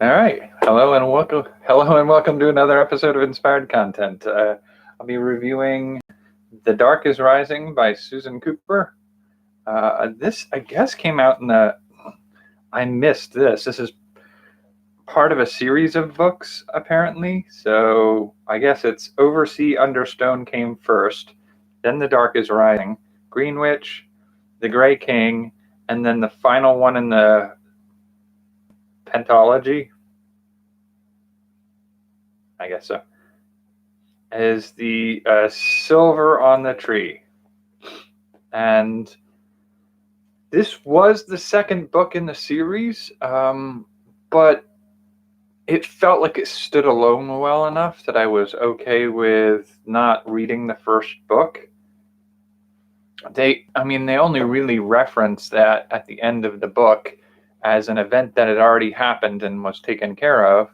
All right. Hello and welcome to another episode of Inspired Content. I'll be reviewing The Dark is Rising by Susan Cooper. This, I guess, came out in the. I missed this. This is part of a series of books, apparently. So I guess it's Oversea Understone came first, then The Dark is Rising, Green Witch, The Grey King, and then the final one in the pentology. I guess so. Is the Silver on the Tree. And this was the second book in the series, but it felt like it stood alone well enough that I was okay with not reading the first book. They only really reference that at the end of the book as an event that had already happened and was taken care of.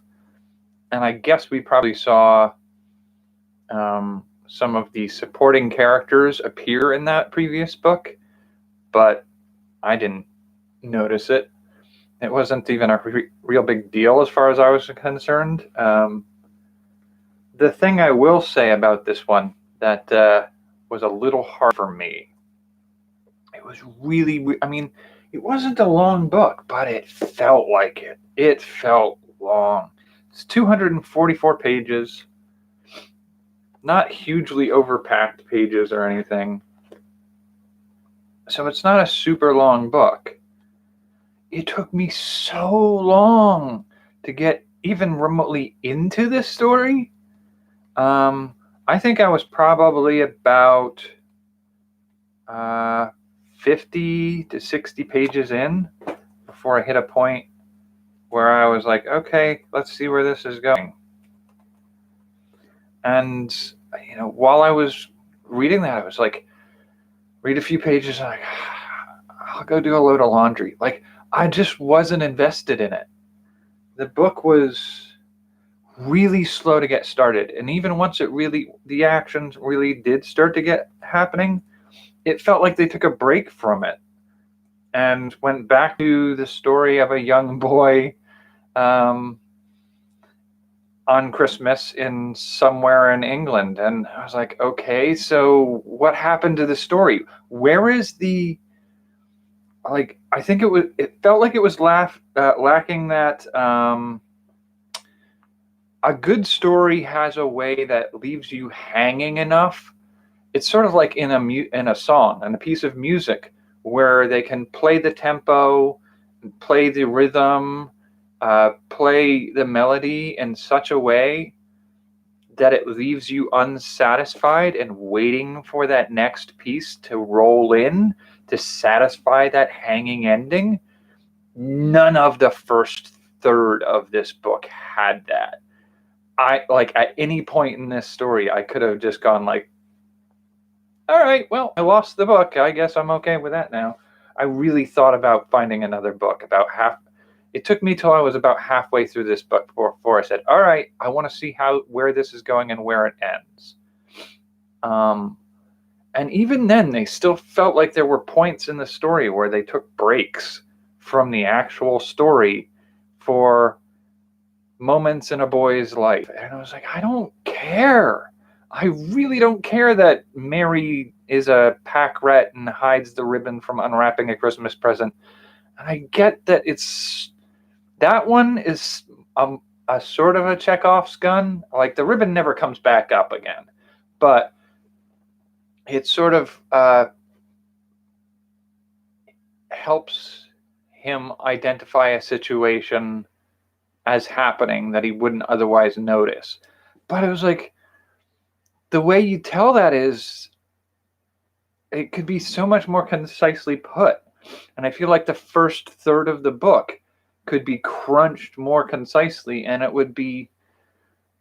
And I guess we probably saw some of the supporting characters appear in that previous book, but I didn't notice it. It wasn't even a real big deal as far as I was concerned. The thing I will say about this one that was a little hard for me, it was really, it wasn't a long book, but it felt like it. It felt long. It's 244 pages. Not hugely overpacked pages or anything. So it's not a super long book. It took me so long to get even remotely into this story. I think I was probably about 50 to 60 pages in before I hit a point where I was like, okay, let's see where this is going. And, while I was reading that, I was like, read a few pages, and I'll go do a load of laundry. Like, I just wasn't invested in it. The book was really slow to get started. And even once the actions really did start to get happening, it felt like they took a break from it and went back to the story of a young boy on Christmas in somewhere in England. And I was like, okay, so what happened to the story? Where is the, I think it felt like it was lacking that, a good story has a way that leaves you hanging enough. It's sort of like in a song, in a piece of music, where they can play the tempo, play the rhythm, play the melody in such a way that it leaves you unsatisfied and waiting for that next piece to roll in to satisfy that hanging ending. None of the first third of this book had that. At any point in this story, I could have just gone like, all right, well, I lost the book. I guess I'm okay with that now. I really thought about finding another book. It took me till I was about halfway through this book before I said, all right, I want to see where this is going and where it ends. And even then, they still felt like there were points in the story where they took breaks from the actual story for moments in a boy's life. And I was like, I don't care. I really don't care that Mary is a pack rat and hides the ribbon from unwrapping a Christmas present. And I get that that one is a sort of a Chekhov's gun. Like, the ribbon never comes back up again. But it sort of helps him identify a situation as happening that he wouldn't otherwise notice. But it was like, the way you tell that is, it could be so much more concisely put. And I feel like the first third of the book could be crunched more concisely, and it would be,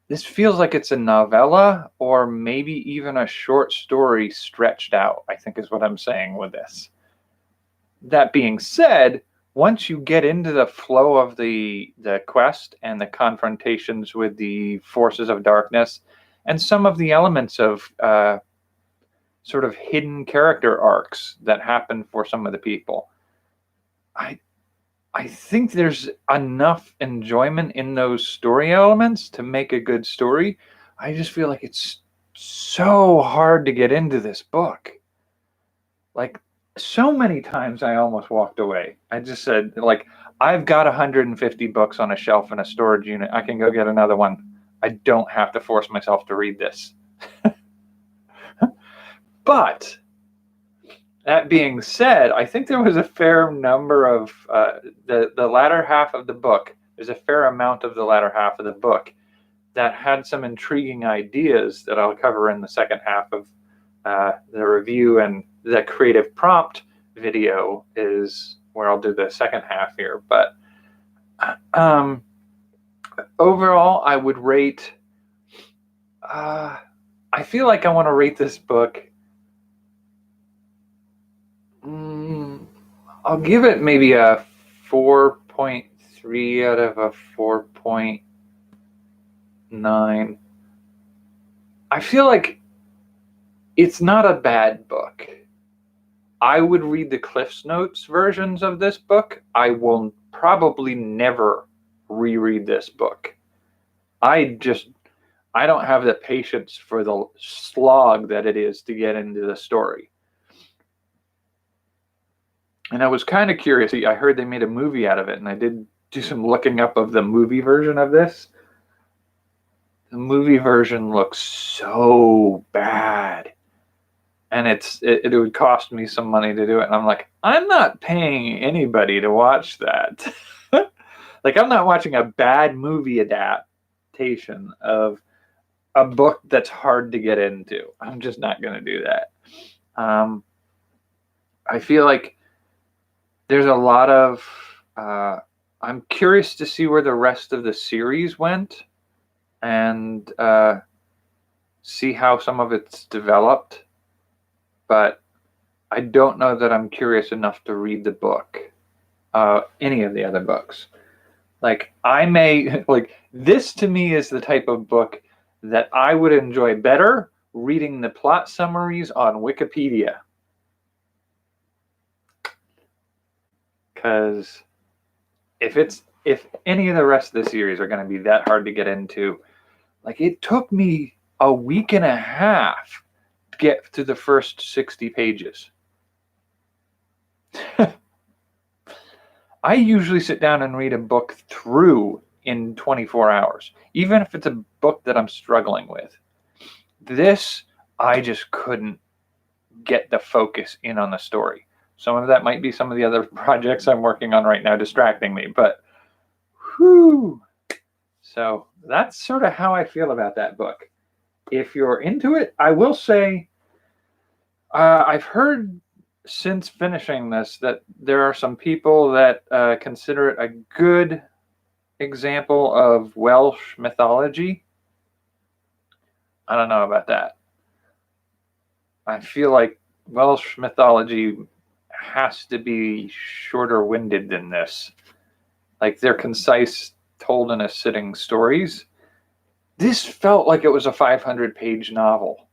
this feels like it's a novella or maybe even a short story stretched out, I think is what I'm saying with this. That being said, once you get into the flow of the quest and the confrontations with the forces of darkness and some of the elements of sort of hidden character arcs that happen for some of the people, I think there's enough enjoyment in those story elements to make a good story. I just feel like it's so hard to get into this book. Like, so many times I almost walked away. I just said, like, I've got 150 books on a shelf in a storage unit. I can go get another one. I don't have to force myself to read this. But that being said, I think there was a fair number of the latter half of the book. There's a fair amount of the latter half of the book that had some intriguing ideas that I'll cover in the second half of the review, and the creative prompt video is where I'll do the second half here. But overall, I would rate. I feel like I want to rate this book. I'll give it maybe a 4.3 out of a 4.9. I feel like it's not a bad book. I would read the Cliff's Notes versions of this book. I will probably never reread this book. I don't have the patience for the slog that it is to get into the story. And I was kind of curious. I heard they made a movie out of it, and I did do some looking up of the movie version of this. The movie version looks so bad. And it would cost me some money to do it. And I'm like, I'm not paying anybody to watch that. Like, I'm not watching a bad movie adaptation of a book that's hard to get into. I'm just not going to do that. I feel like there's a lot of... I'm curious to see where the rest of the series went and see how some of it's developed. But I don't know that I'm curious enough to read the book, any of the other books. Like, this to me is the type of book that I would enjoy better reading the plot summaries on Wikipedia. Because if any of the rest of the series are going to be that hard to get into, like, it took me a week and a half to get through the first 60 pages. I usually sit down and read a book through in 24 hours, even if it's a book that I'm struggling with. This, I just couldn't get the focus in on the story. Some of that might be some of the other projects I'm working on right now distracting me, but whew. So that's sort of how I feel about that book. If you're into it, I will say I've heard since finishing this that there are some people that consider it a good example of Welsh mythology. I don't know about that. I feel like Welsh mythology has to be shorter winded than this. Like, they're concise, told in a sitting stories. This felt like it was a 500-page novel.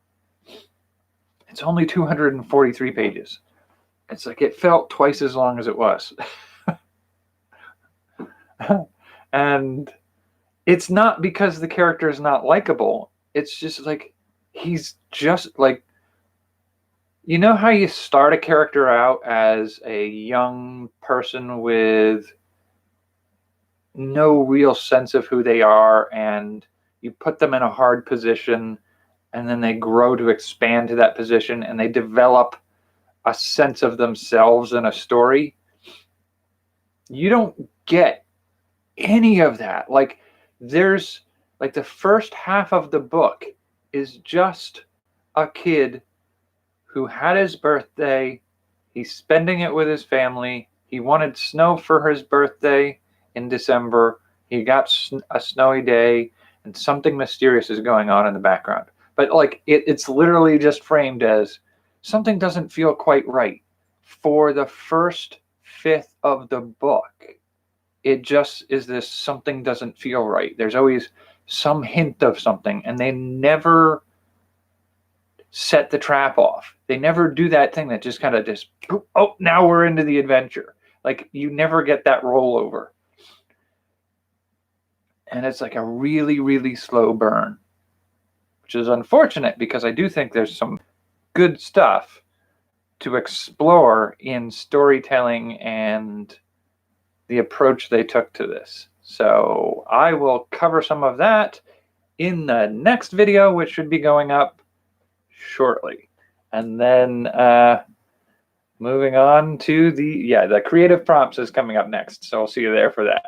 It's only 243 pages. It's like it felt twice as long as it was. And it's not because the character is not likable. It's just like, he's just like, you know how you start a character out as a young person with no real sense of who they are, and you put them in a hard position, and then they grow to expand to that position, and they develop a sense of themselves in a story? You don't get any of that. Like, there's like the first half of the book is just a kid who had his birthday. He's spending it with his family. He wanted snow for his birthday in December. He got a snowy day, and something mysterious is going on in the background. But like, it's literally just framed as something doesn't feel quite right. For the first fifth of the book, it just is this something doesn't feel right. There's always some hint of something, and they never set the trap off. They never do that thing that just kind of just, oh, now we're into the adventure. Like, you never get that rollover. And it's like a really, really slow burn, which is unfortunate because I do think there's some good stuff to explore in storytelling and the approach they took to this. So I will cover some of that in the next video, which should be going up shortly. And then moving on to the creative prompts is coming up next. So I'll see you there for that.